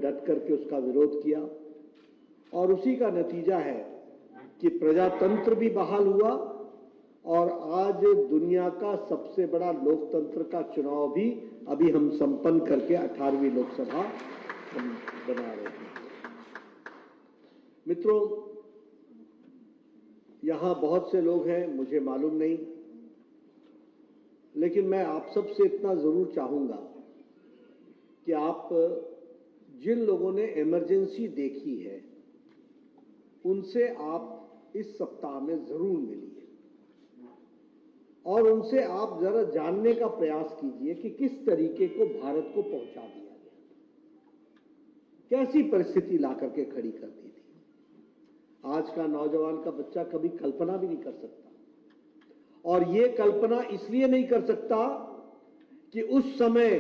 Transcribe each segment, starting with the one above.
डट करके उसका विरोध किया और उसी का नतीजा है कि प्रजातंत्र भी बहाल हुआ और आज दुनिया का सबसे बड़ा लोकतंत्र का चुनाव भी अभी हम संपन्न करके 18वीं लोकसभा हम बना रहे हैं। मित्रों, यहां बहुत से लोग हैं, मुझे मालूम नहीं, लेकिन मैं आप सबसे इतना जरूर चाहूंगा कि आप जिन लोगों ने इमरजेंसी देखी है उनसे आप इस सप्ताह में जरूर मिलिए और उनसे आप जरा जानने का प्रयास कीजिए कि किस तरीके को भारत को पहुंचा दिया गया, कैसी परिस्थिति ला करके खड़ी कर दी थी। आज का नौजवान का बच्चा कभी कल्पना भी नहीं कर सकता और ये कल्पना इसलिए नहीं कर सकता कि उस समय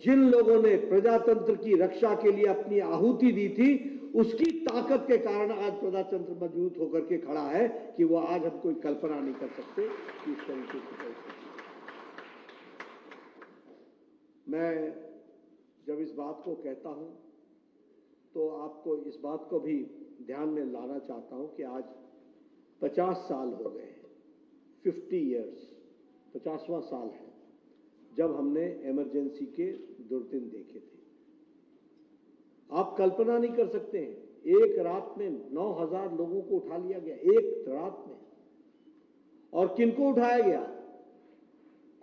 जिन लोगों ने प्रजातंत्र की रक्षा के लिए अपनी आहुति दी थी उसकी ताकत के कारण आज प्रजातंत्र मजबूत होकर के खड़ा है कि वो आज हम कोई कल्पना नहीं कर सकते कि इस तरीके की परिस्थिति। मैं जब इस बात को कहता हूं तो आपको इस बात को भी ध्यान में लाना चाहता हूं कि आज 50 साल हो गए हैं, 50 इयर्स, 50वां साल है जब हमने इमरजेंसी के दुर्दिन देखे थे। आप कल्पना नहीं कर सकते हैं, एक रात में 9,000 लोगों को उठा लिया गया, एक रात में। और किनको उठाया गया?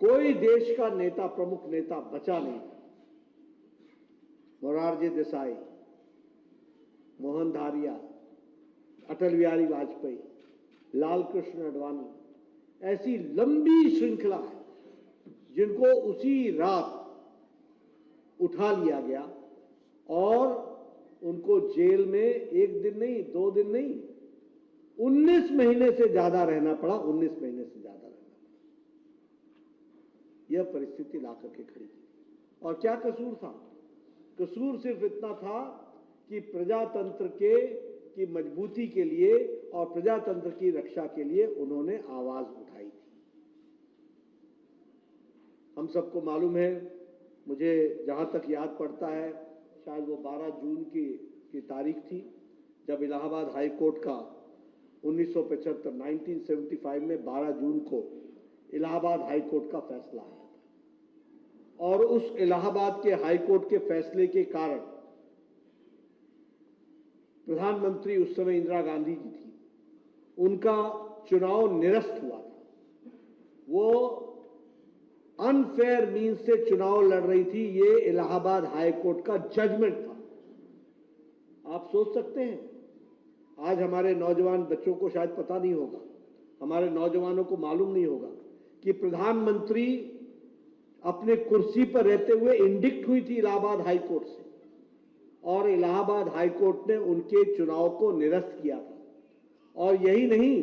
कोई देश का नेता, प्रमुख नेता बचा नहीं था। मोरारजी देसाई, मोहन धारिया, अटल बिहारी वाजपेयी, लाल कृष्ण आडवाणी, ऐसी लंबी श्रृंखला है जिनको उसी रात उठा लिया गया और उनको जेल में एक दिन नहीं, 2 दिन नहीं, 19 महीने से ज्यादा रहना पड़ा, 19 महीने से ज्यादा रहना पड़ा। यह परिस्थिति ला करके खड़ी की। और क्या कसूर था? कसूर सिर्फ इतना था कि प्रजातंत्र की मजबूती के लिए और प्रजातंत्र की रक्षा के लिए उन्होंने आवाज उठाई थी। हम सबको मालूम है, मुझे जहां तक याद पड़ता है शायद वो 12 जून की तारीख थी जब इलाहाबाद हाई कोर्ट का 1975 में 12 जून को इलाहाबाद हाई कोर्ट का फैसला आया था। और उस इलाहाबाद के हाई कोर्ट के फैसले के कारण प्रधानमंत्री उस समय इंदिरा गांधी जी थी, उनका चुनाव निरस्त हुआ था। वो अनफेयर मीन्स से चुनाव लड़ रही थी, ये इलाहाबाद हाई कोर्ट का जजमेंट था। आप सोच सकते हैं, आज हमारे नौजवान बच्चों को शायद पता नहीं होगा, हमारे नौजवानों को मालूम नहीं होगा कि प्रधानमंत्री अपने कुर्सी पर रहते हुए इंडिक्ट हुई थी इलाहाबाद हाई कोर्ट से और इलाहाबाद हाई कोर्ट ने उनके चुनाव को निरस्त किया था और यही नहीं,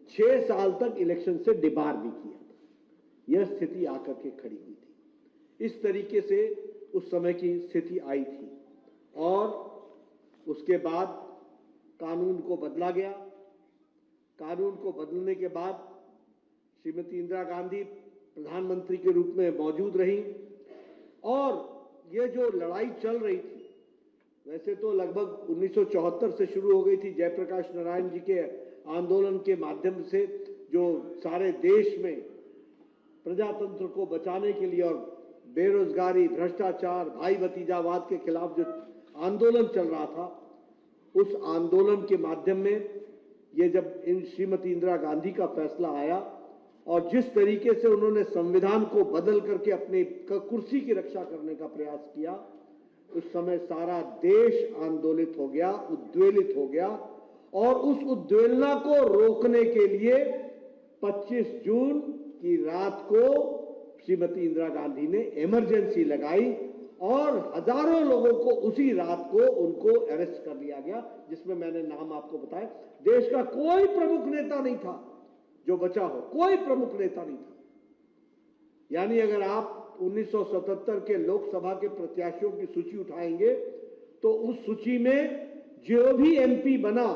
6 साल तक इलेक्शन से डिबार भी किया था। यह स्थिति आकर के खड़ी हुई थी। इस तरीके से उस समय की स्थिति आई थी और उसके बाद कानून को बदला गया। कानून को बदलने के बाद श्रीमती इंदिरा गांधी प्रधानमंत्री के रूप में मौजूद रही और ये जो लड़ाई चल रही थी, वैसे तो लगभग 1974 से शुरू हो गई थी, जयप्रकाश नारायण जी के आंदोलन के माध्यम से, जो सारे देश में प्रजातंत्र को बचाने के लिए और बेरोजगारी, भ्रष्टाचार, भाई भतीजावाद के खिलाफ जो आंदोलन चल रहा था, उस आंदोलन के माध्यम में ये जब श्रीमती इंदिरा गांधी का फैसला आया और जिस तरीके से उन्होंने संविधान को बदल करके अपनी कुर्सी की रक्षा करने का प्रयास किया, उस समय सारा देश आंदोलित हो गया, उद्वेलित हो गया और उस उद्वेलना को रोकने के लिए 25 जून की रात को श्रीमती इंदिरा गांधी ने इमरजेंसी लगाई और हजारों लोगों को उसी रात को उनको अरेस्ट कर लिया गया, जिसमें मैंने नाम आपको बताया। देश का कोई प्रमुख नेता नहीं था जो बचा हो, कोई प्रमुख नेता नहीं था। यानी अगर आप 1977 के लोकसभा के प्रत्याशियों की सूची उठाएंगे तो उस सूची में जो भी एमपी बना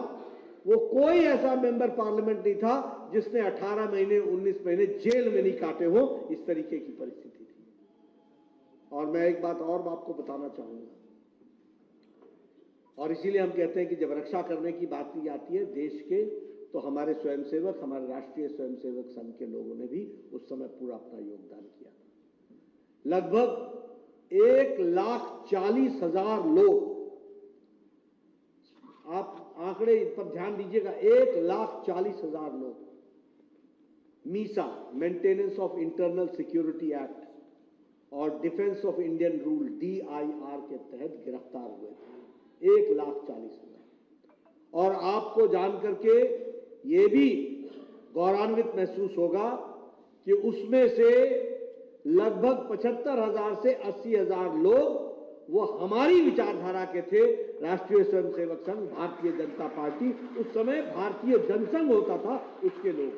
वो कोई ऐसा मेंबर पार्लियामेंट नहीं था जिसने 18 महीने 19 महीने जेल में नहीं काटे हो। इस तरीके की परिस्थिति थी। और मैं एक बात और आपको बताना चाहूंगा और इसीलिए हम कहते हैं कि जब रक्षा करने की बात की जाती है देश के, तो हमारे स्वयंसेवक, हमारे राष्ट्रीय स्वयंसेवक संघ के लोगों ने भी उस समय पूरा अपना योगदान किया था। लगभग 1,40,000 लोग, आप आंकड़े पर ध्यान दीजिएगा, 1,40,000 लोग MISA, maintenance of internal security act और defence of Indian rule DIR के तहत गिरफ्तार हुए थे। 1,40,000। और आपको जानकर के ये भी गौरवान्वित महसूस होगा कि उसमें से लगभग 75,000 से 80,000 लोग वो हमारी विचारधारा के थे। राष्ट्रीय स्वयंसेवक संघ, भारतीय जनता पार्टी, उस समय भारतीय जनसंघ होता था, उसके लोग।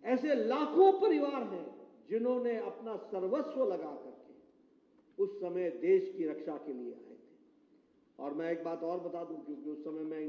ऐसे लाखों परिवार हैं जिन्होंने अपना सर्वस्व लगा करके उस समय देश की रक्षा के लिए आए थे। और मैं एक बात और बता दूं, क्योंकि उस समय मैं